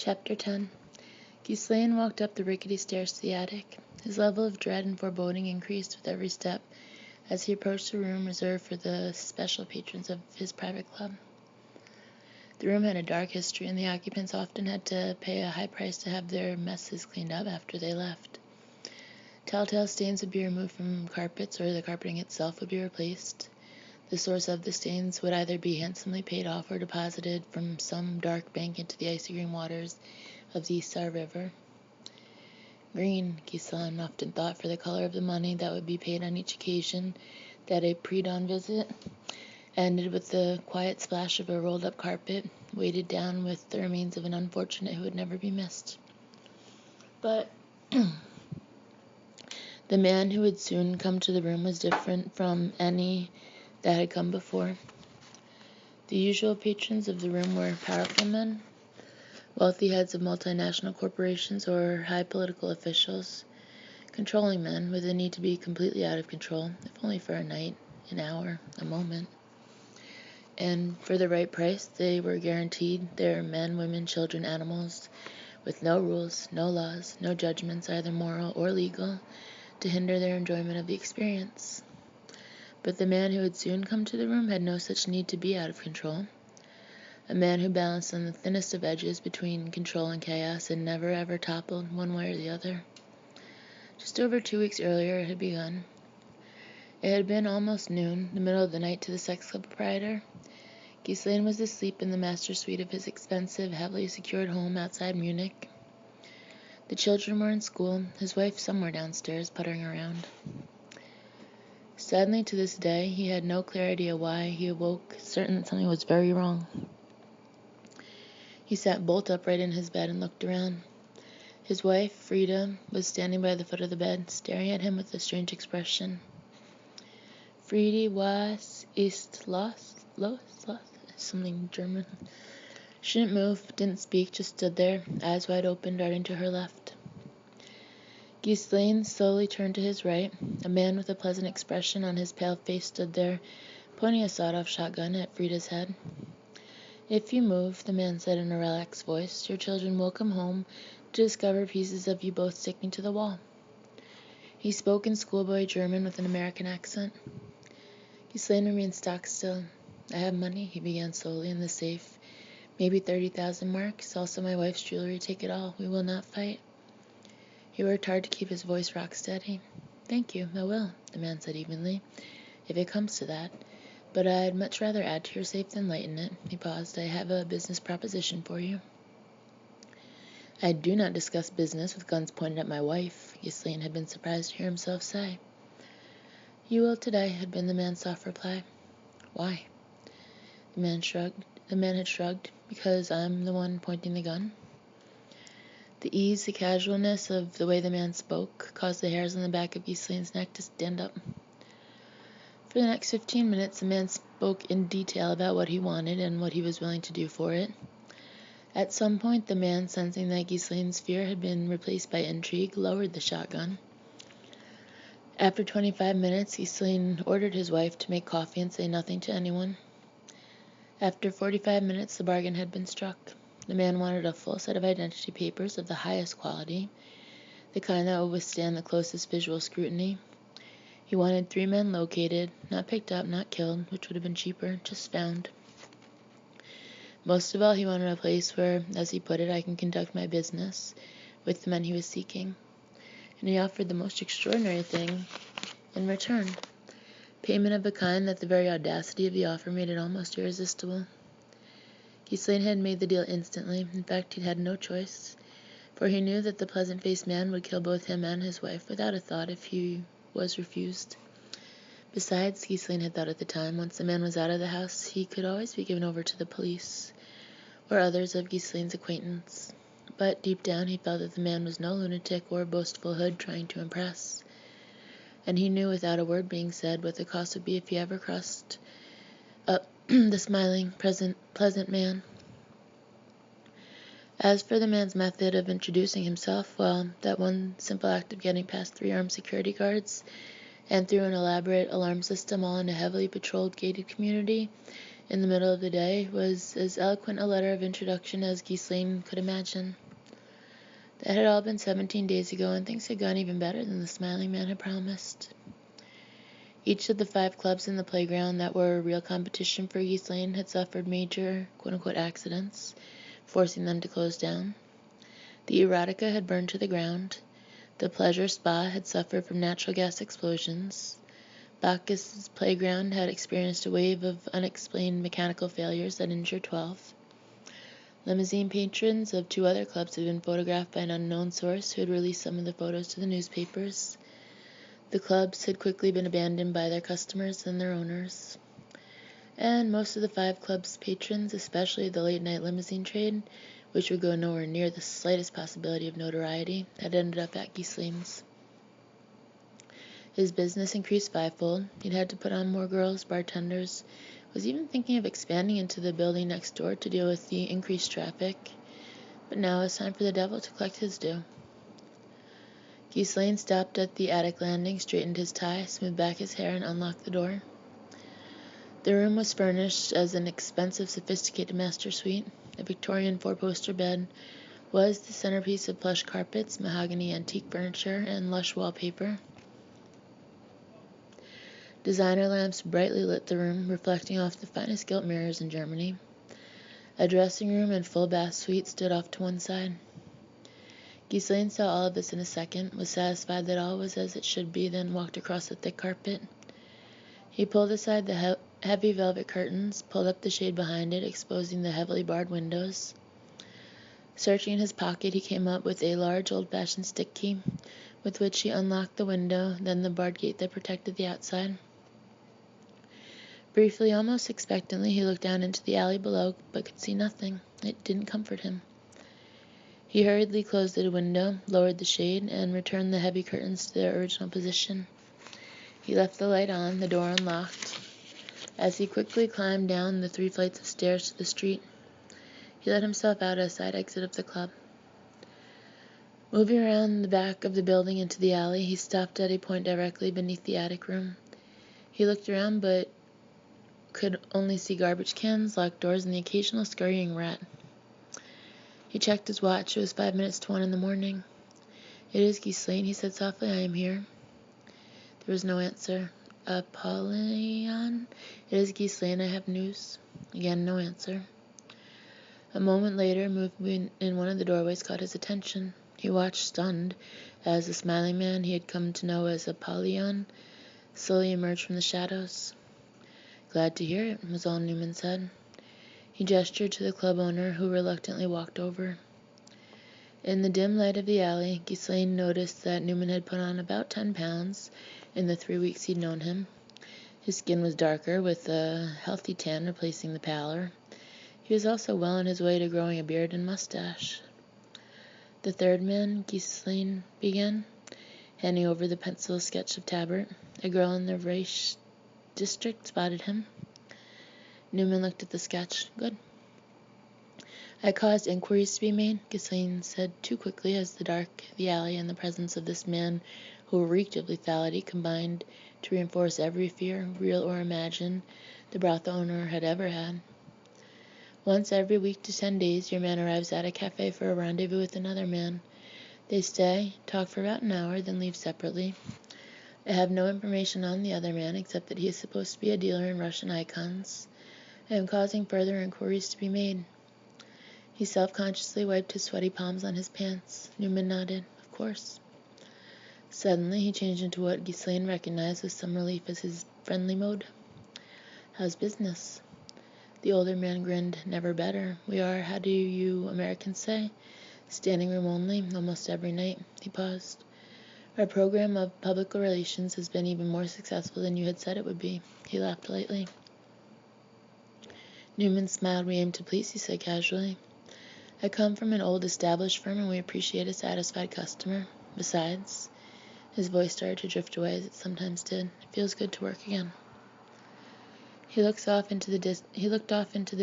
Chapter 10. Ghislaine walked up the rickety stairs to the attic. His level of dread and foreboding increased with every step as he approached the room reserved for the special patrons of his private club. The room had a dark history, and the occupants often had to pay a high price to have their messes cleaned up after they left. Telltale stains would be removed from carpets, or the carpeting itself would be replaced. The source of the stains would either be handsomely paid off or deposited from some dark bank into the icy green waters of the Isar River. Green, Ghislaine often thought, for the color of the money that would be paid on each occasion that a pre-dawn visit ended with the quiet splash of a rolled-up carpet, weighted down with the remains of an unfortunate who would never be missed. But the man who would soon come to the room was different from any that had come before. The usual patrons of the room were powerful men, wealthy heads of multinational corporations, or high political officials, controlling men with a need to be completely out of control, if only for a night, an hour, a moment. And for the right price, they were guaranteed their men, women, children, animals, with no rules, no laws, no judgments, either moral or legal, to hinder their enjoyment of the experience. But the man who would soon come to the room had no such need to be out of control. A man who balanced on the thinnest of edges between control and chaos and never ever toppled one way or the other. Just over 2 weeks earlier it had begun. It had been almost noon, the middle of the night, to the sex club proprietor. Ghislaine was asleep in the master suite of his expensive, heavily secured home outside Munich. The children were in school, his wife somewhere downstairs, puttering around. Sadly, to this day, he had no clear idea why he awoke, certain that something was very wrong. He sat bolt upright in his bed and looked around. His wife, Frida, was standing by the foot of the bed, staring at him with a strange expression. Friede, was ist los? Something German. She didn't move, didn't speak, just stood there, eyes wide open, darting to her left. Ghislaine slowly turned to his right. A man with a pleasant expression on his pale face stood there, pointing a sawed-off shotgun at Frida's head. "If you move," the man said in a relaxed voice, "your children will come home to discover pieces of you both sticking to the wall." He spoke in schoolboy German with an American accent. Ghislaine remained stock still. "I have money," he began slowly, "in the safe. Maybe 30,000 marks, also my wife's jewelry. Take it all. We will not fight." He worked hard to keep his voice rock steady. "Thank you, I will," the man said evenly, "if it comes to that. But I'd much rather add to your safe than lighten it." He paused. "I have a business proposition for you." "I do not discuss business with guns pointed at my wife," Ghislaine had been surprised to hear himself say. "You will today," had been the man's soft reply. "Why?" The man had shrugged. "Because I'm the one pointing the gun." The ease, the casualness of the way the man spoke caused the hairs on the back of Ghislaine's neck to stand up. For the next 15 minutes, the man spoke in detail about what he wanted and what he was willing to do for it. At some point, the man, sensing that Ghislaine's fear had been replaced by intrigue, lowered the shotgun. After 25 minutes, Ghislaine ordered his wife to make coffee and say nothing to anyone. After 45 minutes, the bargain had been struck. The man wanted a full set of identity papers of the highest quality, the kind that would withstand the closest visual scrutiny. He wanted 3 men located, not picked up, not killed, which would have been cheaper, just found. Most of all, he wanted a place where, as he put it, "I can conduct my business" with the men he was seeking. And he offered the most extraordinary thing in return, payment of a kind that the very audacity of the offer made it almost irresistible. Ghislaine had made the deal instantly. In fact, he'd had no choice, for he knew that the pleasant-faced man would kill both him and his wife without a thought if he was refused. Besides, Ghislaine had thought at the time, once the man was out of the house, he could always be given over to the police, or others of Ghislaine's acquaintance. But deep down he felt that the man was no lunatic or boastful hood trying to impress. And he knew without a word being said what the cost would be if he ever crossed up the smiling, pleasant man. As for the man's method of introducing himself, well, that one simple act of getting past 3 armed security guards and through an elaborate alarm system all in a heavily patrolled gated community in the middle of the day was as eloquent a letter of introduction as Ghislaine could imagine. That had all been 17 days ago, and things had gone even better than the smiling man had promised. Each of the 5 clubs in the playground that were a real competition for Ghislaine had suffered major quote-unquote accidents, forcing them to close down. The Erotica had burned to the ground. The Pleasure Spa had suffered from natural gas explosions. Bacchus's playground had experienced a wave of unexplained mechanical failures that injured 12. Limousine patrons of 2 other clubs had been photographed by an unknown source who had released some of the photos to the newspapers. The clubs had quickly been abandoned by their customers and their owners. And most of the 5 clubs' patrons, especially the late-night limousine trade, which would go nowhere near the slightest possibility of notoriety, had ended up at Ghislaine's. His business increased 5-fold. He'd had to put on more girls, bartenders, was even thinking of expanding into the building next door to deal with the increased traffic. But now it was time for the devil to collect his due. Ghislaine stopped at the attic landing, straightened his tie, smoothed back his hair, and unlocked the door. The room was furnished as an expensive, sophisticated master suite. A Victorian 4-poster bed was the centerpiece of plush carpets, mahogany antique furniture, and lush wallpaper. Designer lamps brightly lit the room, reflecting off the finest gilt mirrors in Germany. A dressing room and full bath suite stood off to one side. Ghislaine saw all of this in a second, was satisfied that all was as it should be, then walked across the thick carpet. He pulled aside the heavy velvet curtains, pulled up the shade behind it, exposing the heavily barred windows. Searching in his pocket, he came up with a large old-fashioned stick key, with which he unlocked the window, then the barred gate that protected the outside. Briefly, almost expectantly, he looked down into the alley below, but could see nothing. It didn't comfort him. He hurriedly closed the window, lowered the shade, and returned the heavy curtains to their original position. He left the light on, the door unlocked. As he quickly climbed down the 3 flights of stairs to the street, he let himself out a side exit of the club. Moving around the back of the building into the alley, he stopped at a point directly beneath the attic room. He looked around, but could only see garbage cans, locked doors, and the occasional scurrying rat. He checked his watch. It was 5 minutes to 1 in the morning. "It is Ghislaine," he said softly. "I am here." There was no answer. "Apollyon? It is Ghislaine. I have news." Again, no answer. A moment later, movement in one of the doorways caught his attention. He watched, stunned, as the smiling man he had come to know as Apollyon slowly emerged from the shadows. "Glad to hear it," was all Newman said. He gestured to the club owner, who reluctantly walked over. In the dim light of the alley, Ghislaine noticed that Newman had put on about 10 pounds in the 3 weeks he'd known him. His skin was darker, with a healthy tan replacing the pallor. He was also well on his way to growing a beard and mustache. "The third man," Ghislaine began, handing over the pencil sketch of Tabbert. "A girl in the Reich district spotted him." Newman looked at the sketch. "Good." "I caused inquiries to be made," Ghislaine said too quickly, as the dark, the alley, and the presence of this man who reeked of lethality combined to reinforce every fear, real or imagined, the brothel owner had ever had. "Once every week to 10 days, your man arrives at a cafe for a rendezvous with another man. They stay, talk for about an hour, then leave separately. I have no information on the other man, except that he is supposed to be a dealer in Russian icons. I am causing further inquiries to be made." He self-consciously wiped his sweaty palms on his pants. Newman nodded. "Of course." Suddenly, he changed into what Ghislaine recognized with some relief as his friendly mode. "How's business?" The older man grinned. "Never better. We are, how do you Americans say? Standing room only, almost every night." He paused. "Our program of public relations has been even more successful than you had said it would be." He laughed lightly. Newman smiled. "We aim to please," he said casually. "I come from an old established firm, and we appreciate a satisfied customer. Besides," his voice started to drift away, as it sometimes did, "it feels good to work again." He looked off into the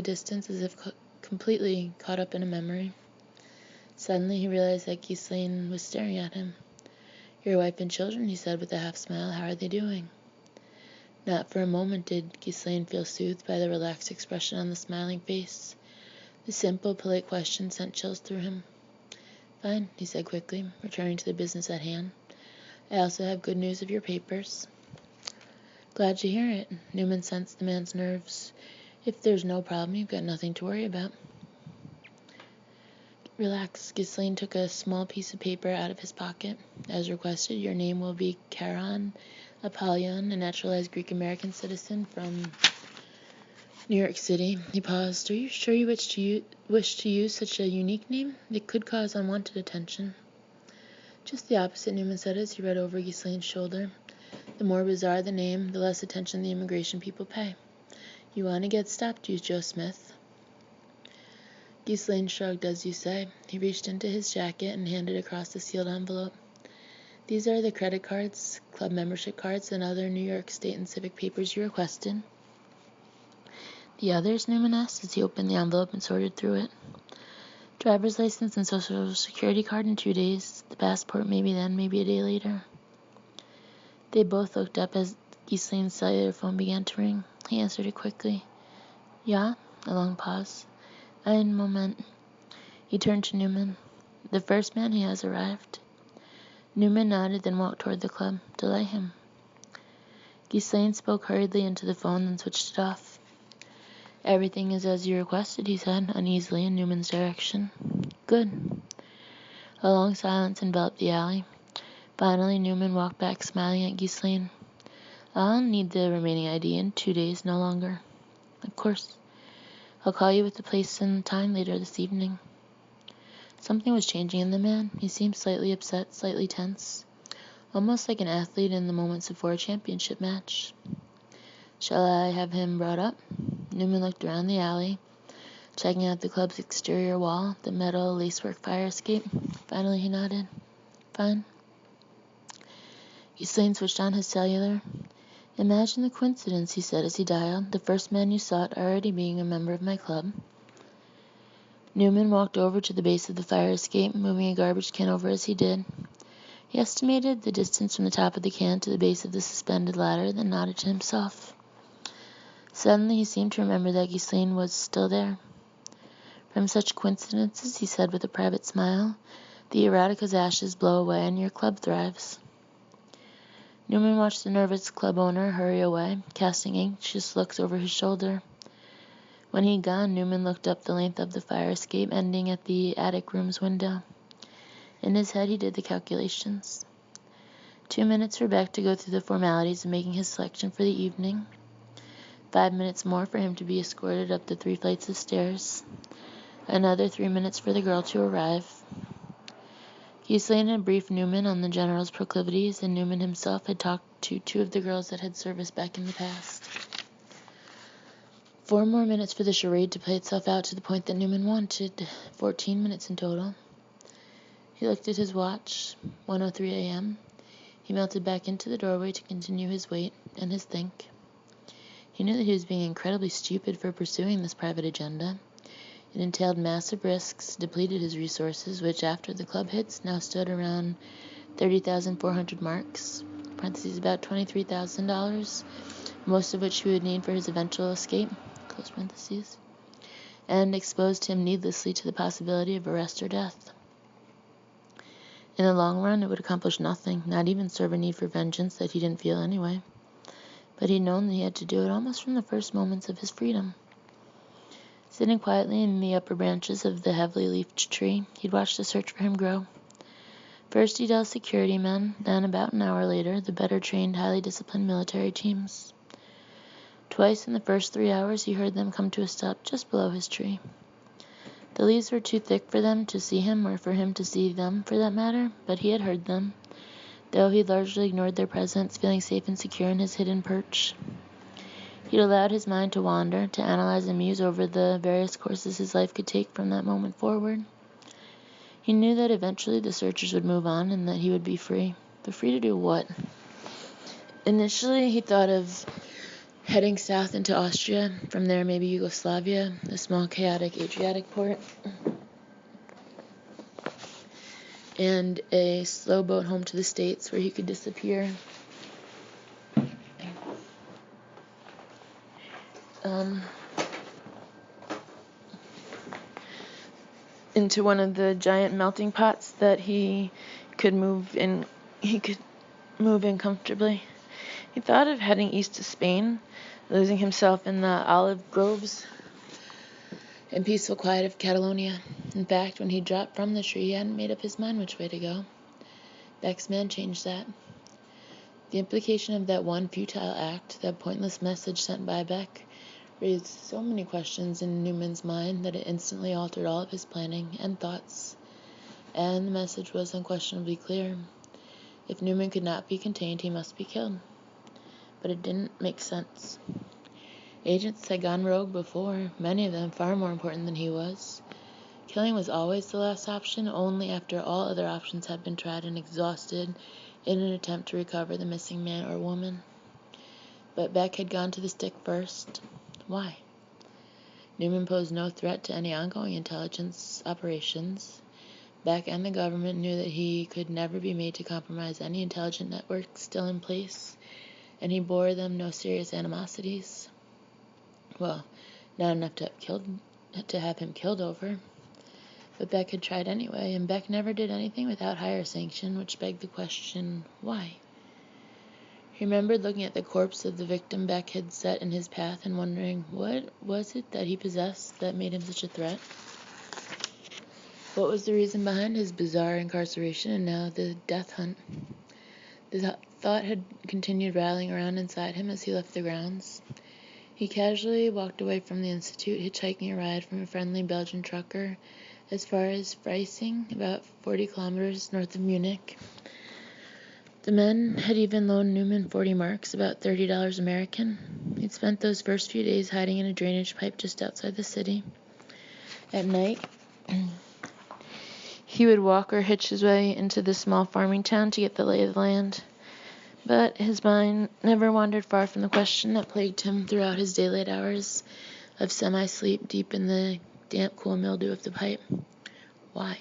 distance, as if completely caught up in a memory. Suddenly he realized that Ghislaine was staring at him. "Your wife and children," he said with a half smile. "How are they doing?" Not for a moment did Ghislaine feel soothed by the relaxed expression on the smiling face. The simple, polite question sent chills through him. "Fine," he said quickly, returning to the business at hand. "I also have good news of your papers." "Glad to hear it." Newman sensed the man's nerves. "If there's no problem, you've got nothing to worry about." "Relax." Ghislaine took a small piece of paper out of his pocket. "As requested, your name will be Charon Apollyon, a naturalized Greek-American citizen from New York City." He paused. "Are you sure you wish to use such a unique name? It could cause unwanted attention." "Just the opposite," Newman said as he read over Ghislaine's shoulder. "The more bizarre the name, the less attention the immigration people pay. You want to get stopped, use Joe Smith." Ghislaine shrugged. "As you say." He reached into his jacket and handed across the sealed envelope. "These are the credit cards, club membership cards, and other New York State and civic papers you requested." "The others?" Newman asked as he opened the envelope and sorted through it. "Driver's license and social security card in 2 days. The passport maybe then, maybe a day later." They both looked up as Ghislaine's cellular phone began to ring. He answered it quickly. "Yeah?" A long pause. "Ein Moment." He turned to Newman. "The first man he has arrived." Newman nodded, then walked toward the club. "Delay him." Ghislaine spoke hurriedly into the phone, then switched it off. "Everything is as you requested," he said, uneasily in Newman's direction. "Good." A long silence enveloped the alley. Finally, Newman walked back, smiling at Ghislaine. "I'll need the remaining ID in 2 days, no longer." "Of course. I'll call you with the place and time later this evening." Something was changing in the man. He seemed slightly upset, slightly tense, almost like an athlete in the moments before a championship match. "Shall I have him brought up?" Newman looked around the alley, checking out the club's exterior wall, the metal lacework fire escape. Finally, he nodded. "Fine." Ghislaine switched on his cellular. "Imagine the coincidence," he said as he dialed, "the first man you sought already being a member of my club." Newman walked over to the base of the fire escape, moving a garbage can over as he did. He estimated the distance from the top of the can to the base of the suspended ladder, then nodded to himself. Suddenly he seemed to remember that Ghislaine was still there. "From such coincidences," he said with a private smile, "the erotica's ashes blow away and your club thrives." Newman watched the nervous club owner hurry away, casting anxious looks over his shoulder. When he'd gone, Newman looked up the length of the fire escape, ending at the attic room's window. In his head, he did the calculations. 2 minutes for Beck to go through the formalities of making his selection for the evening. 5 minutes more for him to be escorted up the 3 flights of stairs. Another 3 minutes for the girl to arrive. Ghislaine had briefed Newman on the general's proclivities, and Newman himself had talked to 2 of the girls that had serviced Beck in the past. 4 more minutes for the charade to play itself out to the point that Newman wanted. 14 minutes in total. He looked at his watch. 1:03 a.m. He melted back into the doorway to continue his wait and his think. He knew that he was being incredibly stupid for pursuing this private agenda. It entailed massive risks, depleted his resources, which after the club hits now stood around 30,400 marks, parentheses about $23,000, most of which he would need for his eventual escape, close parentheses, and exposed him needlessly to the possibility of arrest or death. In the long run, it would accomplish nothing, not even serve a need for vengeance that he didn't feel anyway. But he'd known that he had to do it almost from the first moments of his freedom. Sitting quietly in the upper branches of the heavily leafed tree, he'd watched the search for him grow. First he dealt security men, then about an hour later, the better trained, highly disciplined military teams. Twice in the first 3 hours he heard them come to a stop just below his tree. The leaves were too thick for them to see him, or for him to see them, for that matter, but he had heard them, though he'd largely ignored their presence, feeling safe and secure in his hidden perch. He'd allowed his mind to wander, to analyze and muse over the various courses his life could take from that moment forward. He knew that eventually the searchers would move on and that he would be free. But free to do what? Initially, he thought of heading south into Austria, from there maybe Yugoslavia, a small chaotic Adriatic port, and a slow boat home to the States where he could disappear into one of the giant melting pots that he could move in comfortably. He thought of heading east to Spain, losing himself in the olive groves and peaceful quiet of Catalonia. In fact, when he dropped from the tree, he hadn't made up his mind which way to go. Beck's man changed that. The implication of that one futile act, that pointless message sent by Beck, raised so many questions in Newman's mind that it instantly altered all of his planning and thoughts. And the message was unquestionably clear. If Newman could not be contained, he must be killed. But it didn't make sense. Agents had gone rogue before, many of them far more important than he was. Killing was always the last option, only after all other options had been tried and exhausted in an attempt to recover the missing man or woman. But Beck had gone to the stick first. Why? Newman posed no threat to any ongoing intelligence operations. Beck and the government knew that he could never be made to compromise any intelligent network still in place, and he bore them no serious animosities. Well, not enough to have him killed over. But Beck had tried anyway, and Beck never did anything without higher sanction, which begged the question, why? He remembered looking at the corpse of the victim Beck had set in his path and wondering, what was it that he possessed that made him such a threat? What was the reason behind his bizarre incarceration and now the death hunt? The thought had continued rattling around inside him as he left the grounds. He casually walked away from the Institute, hitchhiking a ride from a friendly Belgian trucker as far as Freising, about 40 kilometers north of Munich. The men had even loaned Newman 40 marks, about $30 American. He'd spent those first few days hiding in a drainage pipe just outside the city. At night, he would walk or hitch his way into the small farming town to get the lay of the land. But his mind never wandered far from the question that plagued him throughout his daylight hours of semi-sleep deep in the damp, cool mildew of the pipe. Why?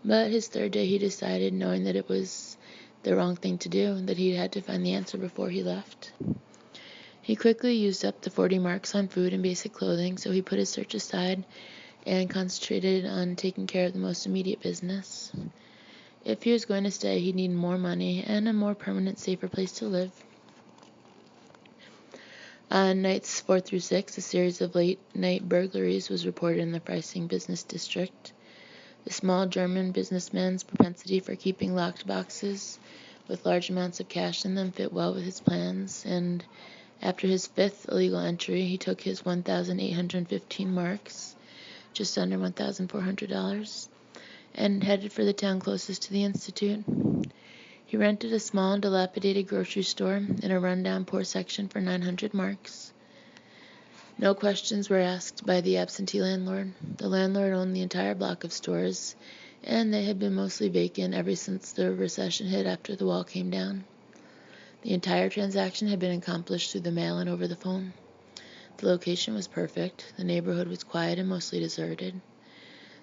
But his third day he decided, knowing that it was the wrong thing to do, that he had to find the answer before he left. He quickly used up the 40 marks on food and basic clothing, so he put his search aside and concentrated on taking care of the most immediate business. If he was going to stay, he'd need more money and a more permanent, safer place to live. On nights 4 through 6, a series of late-night burglaries was reported in the Freising business district. The small German businessman's propensity for keeping locked boxes with large amounts of cash in them fit well with his plans, and after his 5th illegal entry, he took his 1,815 marks, just under $1,400, and headed for the town closest to the Institute. He rented a small and dilapidated grocery store in a rundown poor section for 900 marks. No questions were asked by the absentee landlord. The landlord owned the entire block of stores, and they had been mostly vacant ever since the recession hit after the wall came down. The entire transaction had been accomplished through the mail and over the phone. The location was perfect. The neighborhood was quiet and mostly deserted.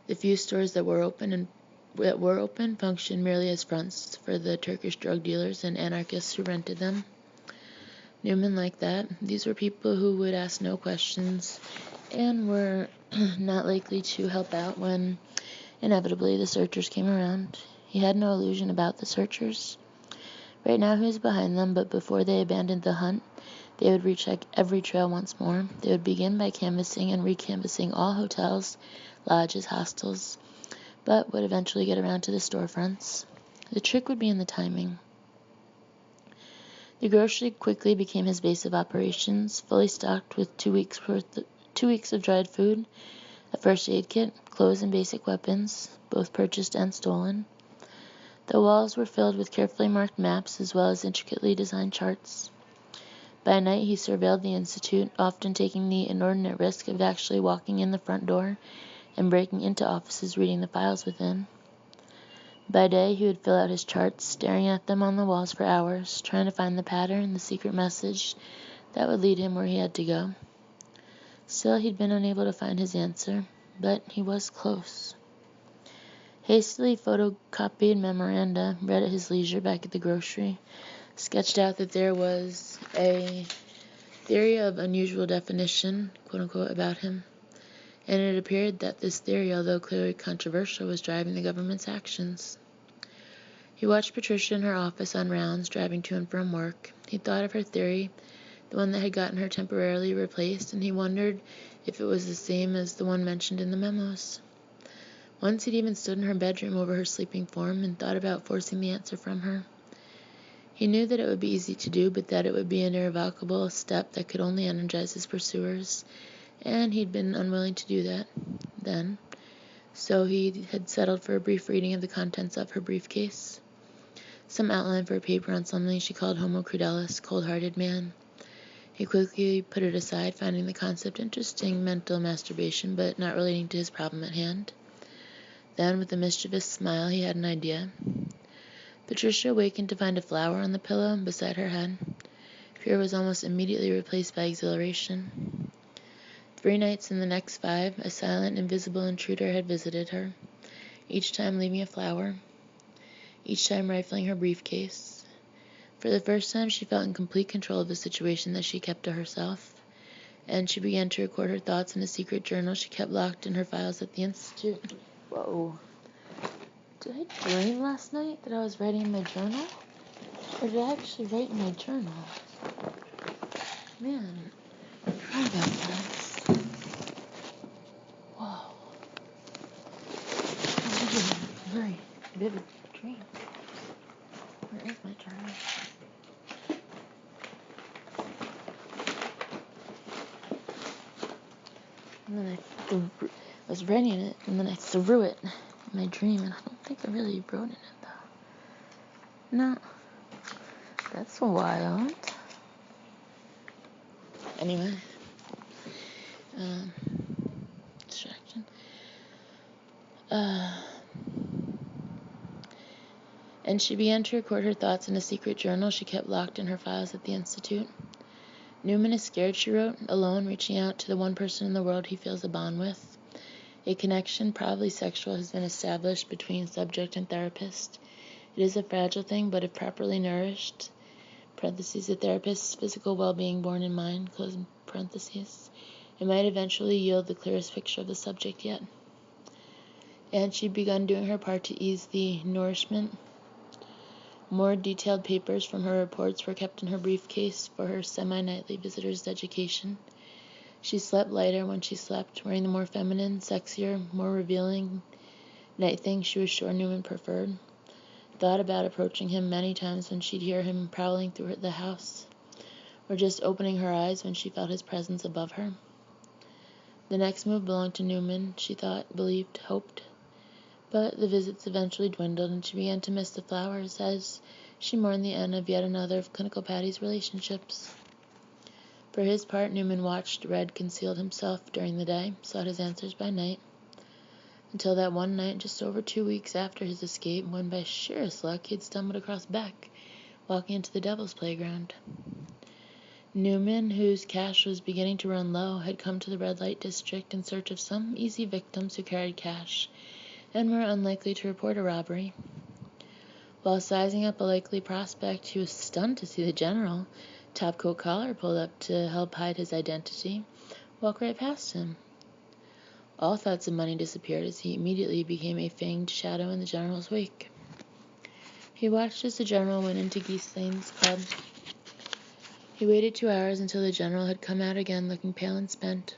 The few stores that were open functioned merely as fronts for the Turkish drug dealers and anarchists who rented them. Newman liked that. These were people who would ask no questions and were not likely to help out when, inevitably, the searchers came around. He had no illusion about the searchers. Right now he was behind them, but before they abandoned the hunt, they would recheck every trail once more. They would begin by canvassing and recanvassing all hotels, lodges, hostels, but would eventually get around to the storefronts. The trick would be in the timing. The grocery quickly became his base of operations, fully stocked with 2 weeks of dried food, a first aid kit, clothes and basic weapons, both purchased and stolen. The walls were filled with carefully marked maps as well as intricately designed charts. By night he surveilled the Institute, often taking the inordinate risk of actually walking in the front door and breaking into offices reading the files within. By day he would fill out his charts, staring at them on the walls for hours, trying to find the pattern, the secret message that would lead him where he had to go. Still he'd been unable to find his answer, but he was close. Hastily photocopied memoranda, read at his leisure back at the grocery, sketched out that there was a theory of unusual definition, quote-unquote, about him, and it appeared that this theory, although clearly controversial, was driving the government's actions. He watched Patricia in her office on rounds, driving to and from work. He thought of her theory, the one that had gotten her temporarily replaced, and he wondered if it was the same as the one mentioned in the memos. Once he'd even stood in her bedroom over her sleeping form and thought about forcing the answer from her. He knew that it would be easy to do, but that it would be an irrevocable step that could only energize his pursuers, and he'd been unwilling to do that then, so he had settled for a brief reading of the contents of her briefcase. Some outline for a paper on something she called Homo Crudelis, cold-hearted man. He quickly put it aside, finding the concept interesting, mental masturbation, but not relating to his problem at hand. Then, with a mischievous smile, he had an idea. Patricia awakened to find a flower on the pillow beside her head. Fear was almost immediately replaced by exhilaration. 3 nights in the next 5, a silent, invisible intruder had visited her, each time leaving a flower, each time rifling her briefcase. For the first time, she felt in complete control of the situation that she kept to herself, and she began to record her thoughts in a secret journal she kept locked in her files at the Institute. Whoa. Did I dream last night that I was writing in my journal? Or did I actually write in my journal? Man, sorry about that. Whoa. That was a very vivid dream. Where is my journal? And then I was writing it, and then I threw it in my dream, and I don't think I really wrote in it, though. No. That's wild. Anyway. Distraction. And she began to record her thoughts in a secret journal she kept locked in her files at the Institute. Newman is scared, she wrote, alone, reaching out to the one person in the world he feels a bond with. A connection, probably sexual, has been established between subject and therapist. It is a fragile thing, but if properly nourished, parentheses, the therapist's physical well-being borne in mind, close parentheses, it might eventually yield the clearest picture of the subject yet. And she'd begun doing her part to ease the nourishment. More detailed papers from her reports were kept in her briefcase for her semi-nightly visitor's education. She slept lighter when she slept, wearing the more feminine, sexier, more revealing night things she was sure Newman preferred. Thought about approaching him many times when she'd hear him prowling through the house, or just opening her eyes when she felt his presence above her. The next move belonged to Newman, she thought, believed, hoped. But the visits eventually dwindled, and she began to miss the flowers as she mourned the end of yet another of Clinical Patty's relationships. For his part, Newman watched, read, concealed himself during the day, sought his answers by night, until that one night just over 2 weeks after his escape, when by sheerest luck he had stumbled across Beck, walking into the Devil's Playground. Newman, whose cash was beginning to run low, had come to the red light district in search of some easy victims who carried cash, and were unlikely to report a robbery. While sizing up a likely prospect, he was stunned to see the general, topcoat collar pulled up to help hide his identity, walk right past him. All thoughts of money disappeared as he immediately became a fanged shadow in the general's wake. He watched as the general went into Geese Lane's club. He waited 2 hours until the general had come out again looking pale and spent.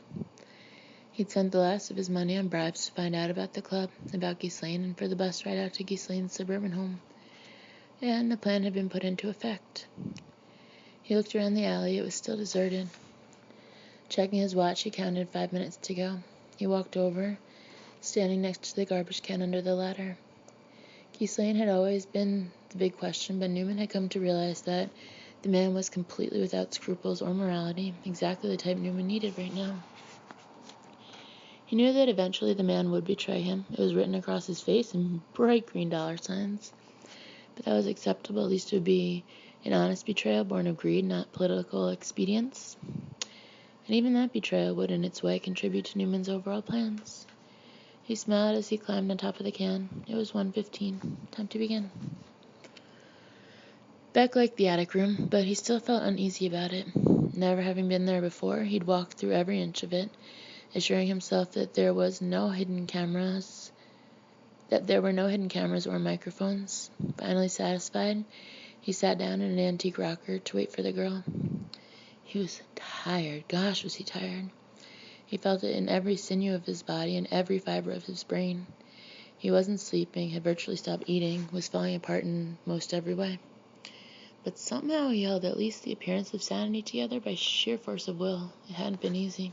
He'd spent the last of his money on bribes to find out about the club, about Geese Lane, and for the bus ride out to Geese Lane's suburban home. And the plan had been put into effect. He looked around the alley. It was still deserted. Checking his watch, he counted 5 minutes to go. He walked over, standing next to the garbage can under the ladder. Geese Lane had always been the big question, but Newman had come to realize that the man was completely without scruples or morality, exactly the type Newman needed right now. He knew that eventually the man would betray him. It was written across his face in bright green dollar signs. But that was acceptable. At least it would be an honest betrayal born of greed, not political expedience. And even that betrayal would, in its way, contribute to Newman's overall plans. He smiled as he climbed on top of the can. It was 1:15. Time to begin. Beck liked the attic room, but he still felt uneasy about it. Never having been there before, he'd walked through every inch of it, assuring himself that there were no hidden cameras or microphones. Finally satisfied, he sat down in an antique rocker to wait for the girl. He was tired. Gosh, was he tired. He felt it in every sinew of his body and every fiber of his brain. He wasn't sleeping, had virtually stopped eating, was falling apart in most every way. But somehow he held at least the appearance of sanity together by sheer force of will. It hadn't been easy.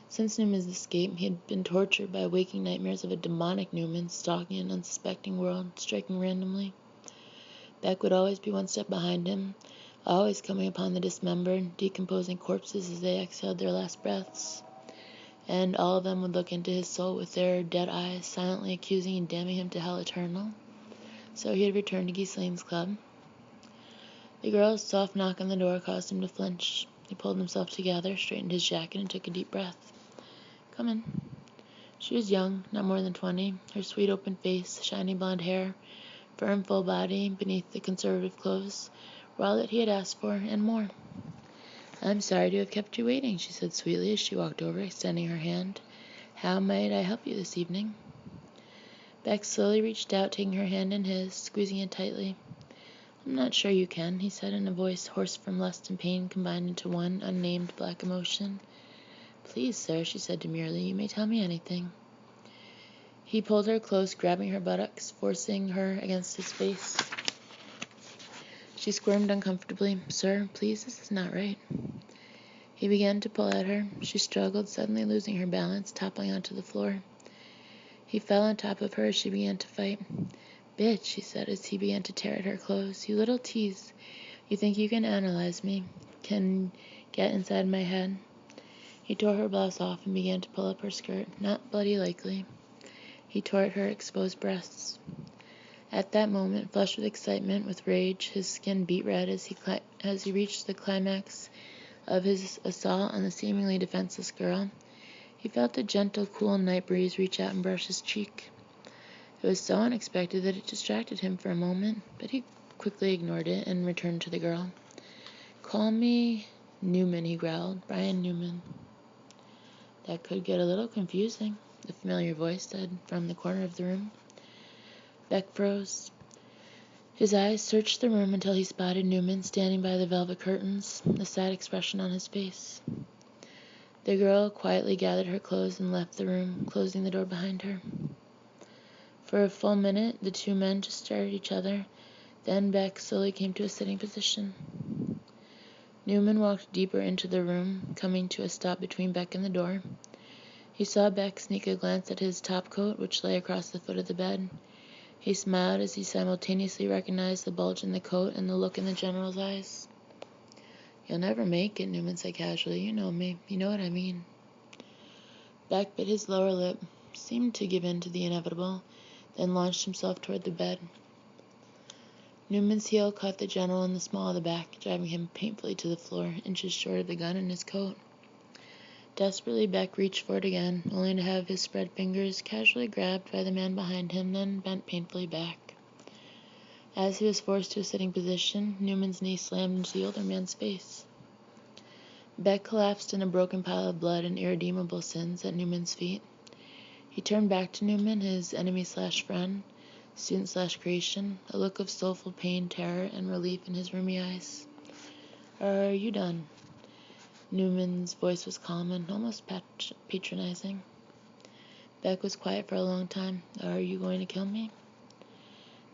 Since Newman's escape, he had been tortured by waking nightmares of a demonic Newman stalking an unsuspecting world, striking randomly. Beck would always be one step behind him, always coming upon the dismembered, decomposing corpses as they exhaled their last breaths. And all of them would look into his soul with their dead eyes, silently accusing and damning him to hell eternal. So he had returned to Ghislaine's club. The girl's soft knock on the door caused him to flinch. He pulled himself together, straightened his jacket, and took a deep breath. Come in. She was young, not more than 20, her sweet open face, shiny blonde hair, firm full body beneath the conservative clothes, were all that he had asked for, and more. I'm sorry to have kept you waiting, she said sweetly as she walked over, extending her hand. How might I help you this evening? Beck slowly reached out, taking her hand in his, squeezing it tightly. I'm not sure you can, he said in a voice hoarse from lust and pain combined into one unnamed black emotion. Please, sir, she said demurely, you may tell me anything. He pulled her close, grabbing her buttocks, forcing her against his face. She squirmed uncomfortably. Sir, please, this is not right. He began to pull at her. She struggled, suddenly losing her balance, toppling onto the floor. He fell on top of her as she began to fight. Bitch, she said as he began to tear at her clothes. You little tease. You think you can analyze me, can get inside my head. He tore her blouse off and began to pull up her skirt, not bloody likely. He tore at her exposed breasts. At that moment, flushed with excitement, with rage, his skin beat red as he reached the climax of his assault on the seemingly defenseless girl. He felt the gentle, cool night breeze reach out and brush his cheek. It was so unexpected that it distracted him for a moment, but he quickly ignored it and returned to the girl. Call me Newman, he growled. Brian Newman. That could get a little confusing, the familiar voice said from the corner of the room. Beck froze. His eyes searched the room until he spotted Newman standing by the velvet curtains, a sad expression on his face. The girl quietly gathered her clothes and left the room, closing the door behind her. For a full minute, the two men just stared at each other. Then Beck slowly came to a sitting position. Newman walked deeper into the room, coming to a stop between Beck and the door. He saw Beck sneak a glance at his topcoat, which lay across the foot of the bed. He smiled as he simultaneously recognized the bulge in the coat and the look in the general's eyes. You'll never make it, Newman said casually. You know me. You know what I mean. Beck bit his lower lip, seemed to give in to the inevitable, then launched himself toward the bed. Newman's heel caught the general in the small of the back, driving him painfully to the floor, inches short of the gun in his coat. Desperately, Beck reached for it again, only to have his spread fingers casually grabbed by the man behind him, then bent painfully back. As he was forced to a sitting position, Newman's knee slammed into the older man's face. Beck collapsed in a broken pile of blood and irredeemable sins at Newman's feet. He turned back to Newman, his enemy/friend, student/creation, a look of soulful pain, terror, and relief in his rheumy eyes. Are you done? Newman's voice was calm and almost patronizing. Beck was quiet for a long time. Are you going to kill me?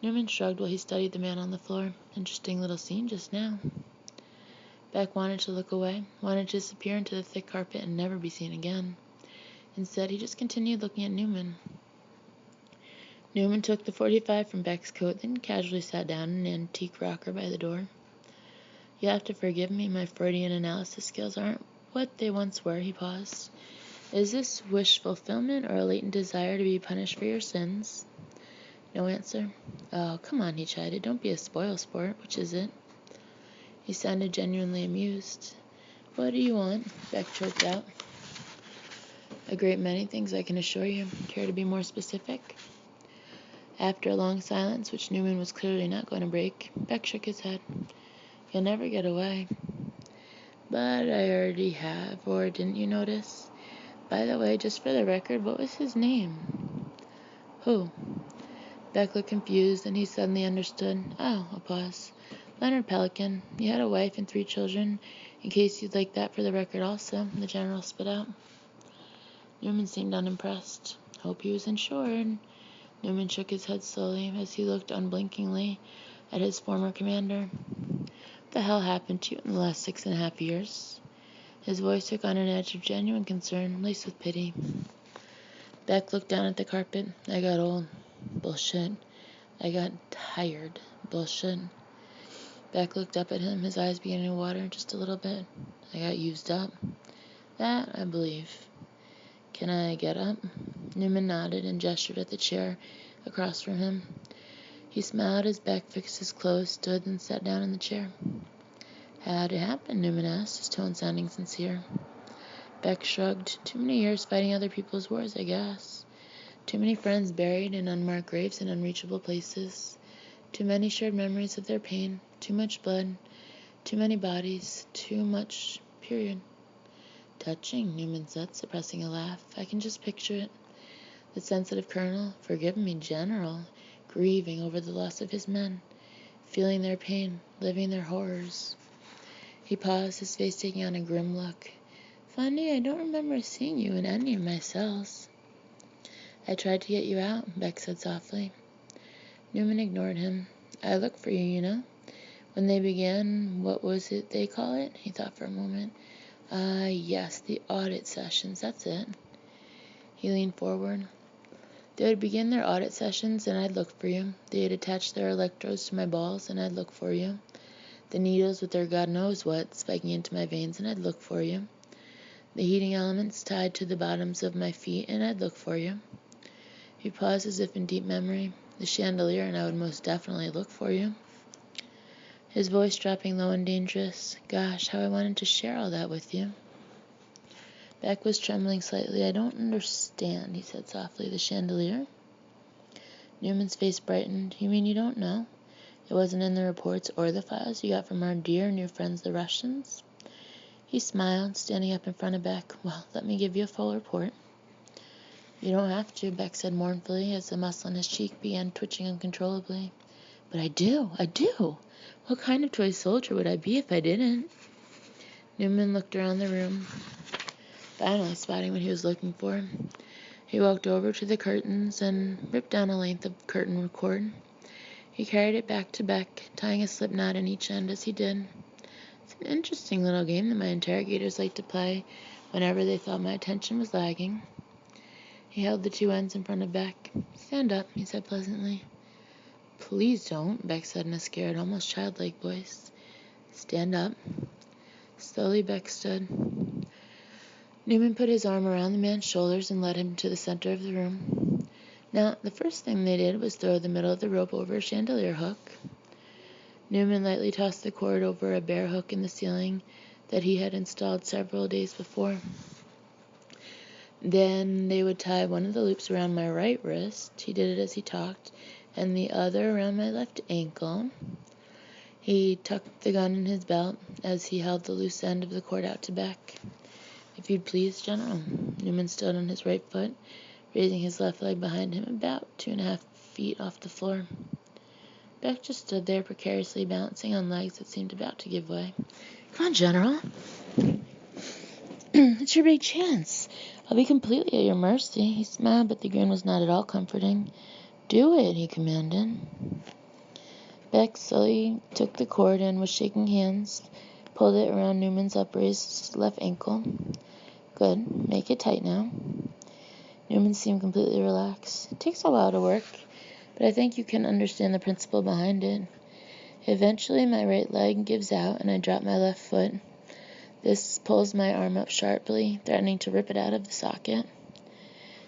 Newman shrugged while he studied the man on the floor. Interesting little scene just now. Beck wanted to look away, wanted to disappear into the thick carpet and never be seen again. Instead, he just continued looking at Newman. Newman took the .45 from Beck's coat, then casually sat down in an antique rocker by the door. You'll have to forgive me, my Freudian analysis skills aren't what they once were, he paused. Is this wish fulfillment or a latent desire to be punished for your sins? No answer. Oh, come on, he chided. Don't be a spoil sport. Which is it? He sounded genuinely amused. What do you want? Beck choked out. A great many things, I can assure you. Care to be more specific? After a long silence, which Newman was clearly not going to break, Beck shook his head. You'll never get away. But I already have, or didn't you notice? By the way, just for the record, what was his name? Who? Beck looked confused, and he suddenly understood. Oh, a pause. Leonard Pelican. He had a wife and 3 children. In case you'd like that for the record also, the general spit out. Newman seemed unimpressed. Hope he was insured. Newman shook his head slowly as he looked unblinkingly at his former commander. What the hell happened to you in the last 6.5 years? His voice took on an edge of genuine concern, laced with pity. Beck looked down at the carpet. I got old. Bullshit. I got tired. Bullshit. Beck looked up at him, his eyes beginning to water just a little bit. I got used up. That, I believe. Can I get up? Newman nodded and gestured at the chair across from him. He smiled as Beck fixed his clothes, stood, and sat down in the chair. How'd it happen? Newman asked, his tone sounding sincere. Beck shrugged. Too many years fighting other people's wars, I guess. Too many friends buried in unmarked graves in unreachable places. Too many shared memories of their pain. Too much blood. Too many bodies. Too much, period. Touching, Newman said, suppressing a laugh. I can just picture it. The sensitive colonel, forgive me, general, grieving over the loss of his men, feeling their pain, living their horrors. He paused, his face taking on a grim look. Funny, I don't remember seeing you in any of my cells. I tried to get you out, Beck said softly. Newman ignored him. I looked for you, you know. When they began, what was it they call it? He thought for a moment. Yes, the audit sessions, that's it. He leaned forward. They would begin their audit sessions, and I'd look for you. They'd attach their electrodes to my balls, and I'd look for you. The needles with their God knows what spiking into my veins, and I'd look for you. The heating elements tied to the bottoms of my feet, and I'd look for you. He paused as if in deep memory. The chandelier, and I would most definitely look for you. His voice dropping low and dangerous. Gosh, how I wanted to share all that with you. Beck was trembling slightly. I don't understand, he said softly. The chandelier? Newman's face brightened. You mean you don't know? It wasn't in the reports or the files you got from our dear new friends, the Russians? He smiled, standing up in front of Beck. Well, let me give you a full report. You don't have to, Beck said mournfully, as the muscle in his cheek began twitching uncontrollably. But I do. What kind of toy soldier would I be if I didn't? Newman looked around the room, finally spotting what he was looking for. He walked over to the curtains and ripped down a length of curtain cord. He carried it back to Beck, tying a slip knot in each end as he did. It's an interesting little game that my interrogators like to play whenever they thought my attention was lagging. He held the 2 ends in front of Beck. Stand up, he said pleasantly. Please don't, Beck said in a scared, almost childlike voice. Stand up. Slowly Beck stood. Newman put his arm around the man's shoulders and led him to the center of the room. Now, the first thing they did was throw the middle of the rope over a chandelier hook. Newman lightly tossed the cord over a bare hook in the ceiling that he had installed several days before. Then they would tie one of the loops around my right wrist, he did it as he talked, and the other around my left ankle. He tucked the gun in his belt as he held the loose end of the cord out to Beck. If you'd please, General. Newman stood on his right foot, raising his left leg behind him about 2.5 feet off the floor. Beck just stood there precariously balancing on legs that seemed about to give way. Come on, General. It's your big chance. I'll be completely at your mercy. He smiled, but the grin was not at all comforting. Do it, he commanded. Beck slowly took the cord and, with shaking hands, pulled it around Newman's upraised left ankle. Good. Make it tight now. Newman seemed completely relaxed. It takes a while to work, but I think you can understand the principle behind it. Eventually, my right leg gives out, and I drop my left foot. This pulls my arm up sharply, threatening to rip it out of the socket.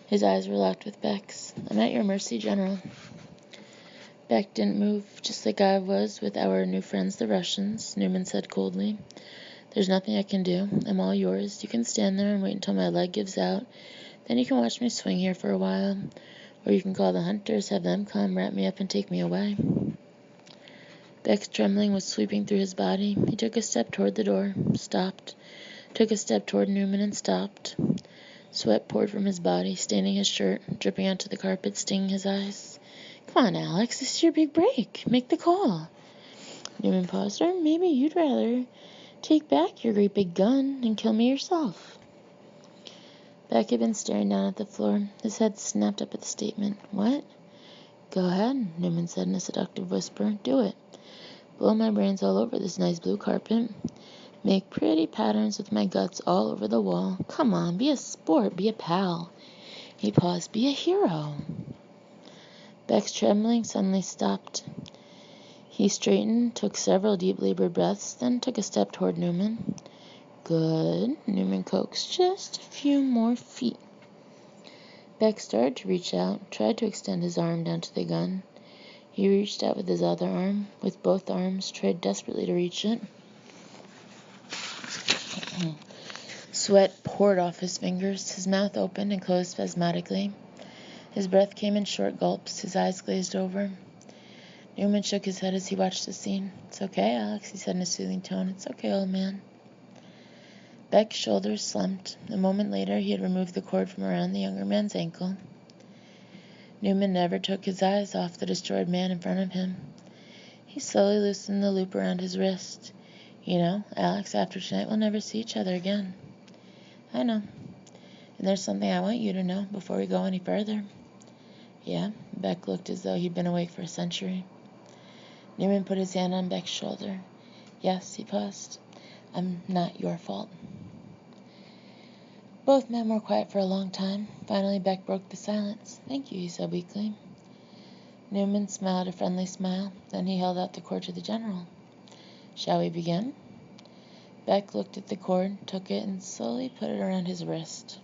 His eyes were locked with Beck's. I'm at your mercy, General. Beck didn't move, just like I was with our new friends, the Russians, Newman said coldly. There's nothing I can do. I'm all yours. You can stand there and wait until my leg gives out. Then you can watch me swing here for a while. Or you can call the hunters, have them come, wrap me up, and take me away. Beck's trembling was sweeping through his body. He took a step toward the door, stopped, took a step toward Newman and stopped. Sweat poured from his body, staining his shirt, dripping onto the carpet, stinging his eyes. Come on, Alex, this is your big break. Make the call. Newman paused. Or maybe you'd rather take back your great big gun and kill me yourself. Beck had been staring down at the floor. His head snapped up at the statement. What? Go ahead, Newman said in a seductive whisper. Do it. Blow my brains all over this nice blue carpet. Make pretty patterns with my guts all over the wall. Come on, be a sport, be a pal. He paused. Be a hero. Beck's trembling suddenly stopped. He straightened, took several deep labored breaths, then took a step toward Newman. Good, Newman coaxed. Just a few more feet. Beck started to reach out, tried to extend his arm down to the gun. He reached out with his other arm, with both arms, tried desperately to reach it. Sweat poured off his fingers. His mouth opened and closed spasmodically. His breath came in short gulps. His eyes glazed over. Newman shook his head as he watched the scene. It's okay, Alex, he said in a soothing tone. It's okay, old man. Beck's shoulders slumped. A moment later, he had removed the cord from around the younger man's ankle. Newman never took his eyes off the destroyed man in front of him. He slowly loosened the loop around his wrist. You know, Alex, after tonight, we'll never see each other again. I know. And there's something I want you to know before we go any further. Yeah? Beck looked as though he'd been awake for a century. Newman put his hand on Beck's shoulder. Yes, he paused. I'm not your fault. Both men were quiet for a long time. Finally, Beck broke the silence. Thank you, he said weakly. Newman smiled a friendly smile. Then he held out the cord to the general. Shall we begin? Beck looked at the cord, took it, and slowly put it around his wrist.